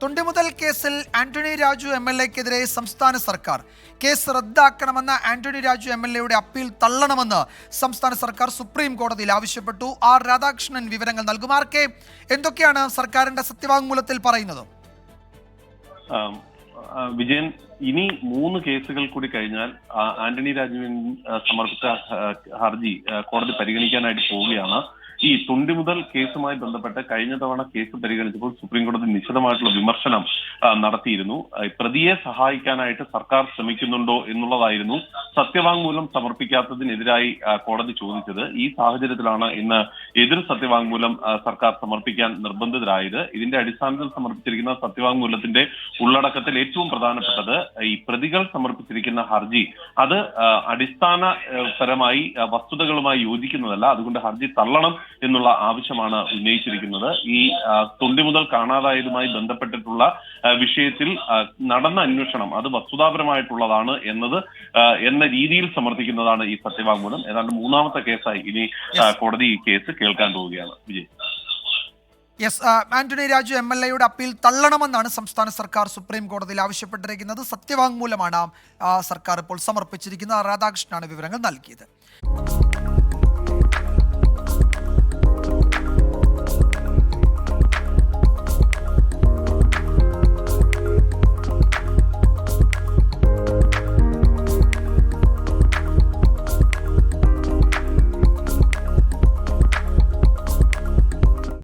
തൊണ്ടിമുതൽ കേസിൽ ആന്റണി രാജു MLA-ക്കെതിരെ സംസ്ഥാന സർക്കാർ. കേസ് റദ്ദാക്കണമെന്ന ആന്റണി രാജു MLA-യുടെ അപ്പീൽ തള്ളണമെന്ന് സംസ്ഥാന സർക്കാർ സുപ്രീം കോടതിയിൽ ആവശ്യപ്പെട്ടു. ആർ രാധാകൃഷ്ണൻ വിവരങ്ങൾ നൽകും. ആർക്കെ, എന്തൊക്കെയാണ് സർക്കാരിന്റെ സത്യവാങ്മൂലത്തിൽ പറയുന്നത്? വിജയൻ, ഇനി 3 കേസുകൾ കൂടി കഴിഞ്ഞാൽ ആന്റണി രാജുവിൻ സമർപ്പിച്ച ഹർജി കോടതി പരിഗണിക്കാനായിട്ട് പോവുകയാണ്. ഈ തൊണ്ടിമുതൽ കേസുമായി ബന്ധപ്പെട്ട് കഴിഞ്ഞ തവണ കേസ് പരിഗണിച്ചപ്പോൾ സുപ്രീം കോടതി നിശിതമായിട്ടുള്ള വിമർശനം നടത്തിയിരുന്നു. പ്രതിയെ സഹായിക്കാനായിട്ട് സർക്കാർ ശ്രമിക്കുന്നുണ്ടോ എന്നുള്ളതായിരുന്നു സത്യവാങ്മൂലം സമർപ്പിക്കാത്തതിനെതിരായി കോടതി ചോദിച്ചത്. ഈ സാഹചര്യത്തിലാണ് ഇന്ന് എതിർ സത്യവാങ്മൂലം സർക്കാർ സമർപ്പിക്കാൻ നിർബന്ധിതരായത്. ഇതിന്റെ അടിസ്ഥാനത്തിൽ സമർപ്പിച്ചിരിക്കുന്ന സത്യവാങ്മൂലത്തിന്റെ ഉള്ളടക്കത്തിൽ ഏറ്റവും പ്രധാനപ്പെട്ടത് ഈ പ്രതികൾ സമർപ്പിച്ചിരിക്കുന്ന ഹർജി അത് അടിസ്ഥാനപരമായി വസ്തുതകളുമായി യോജിക്കുന്നതല്ല, അതുകൊണ്ട് ഹർജി തള്ളണം എന്നുള്ള ആവശ്യമാണ് ഉന്നയിച്ചിരിക്കുന്നത്. ഈ തൊണ്ടിമുതൽ കാണാതായതുമായി ബന്ധപ്പെട്ടിട്ടുള്ള വിഷയത്തിൽ നടന്ന അന്വേഷണം അത് വസ്തുതാപരമായിട്ടുള്ളതാണ് എന്ന രീതിയിൽ സമർത്ഥിക്കുന്നതാണ് ഈ സത്യവാങ്മൂലം. ഏതാണ്ട് 3ാമത്തെ കേസായി ഇനി കോടതി ഈ കേസ് കേൾക്കാൻ പോവുകയാണ്. വിജയ്, ആന്റണി രാജു MLA-യുടെ അപ്പീൽ തള്ളണമെന്നാണ് സംസ്ഥാന സർക്കാർ സുപ്രീം കോടതിയിൽ ആവശ്യപ്പെട്ടിരിക്കുന്നത്. സത്യവാങ്മൂലമാണ് സർക്കാർ ഇപ്പോൾ സമർപ്പിച്ചിരിക്കുന്നത്. രാധാകൃഷ്ണനാണ് വിവരങ്ങൾ നൽകിയത്.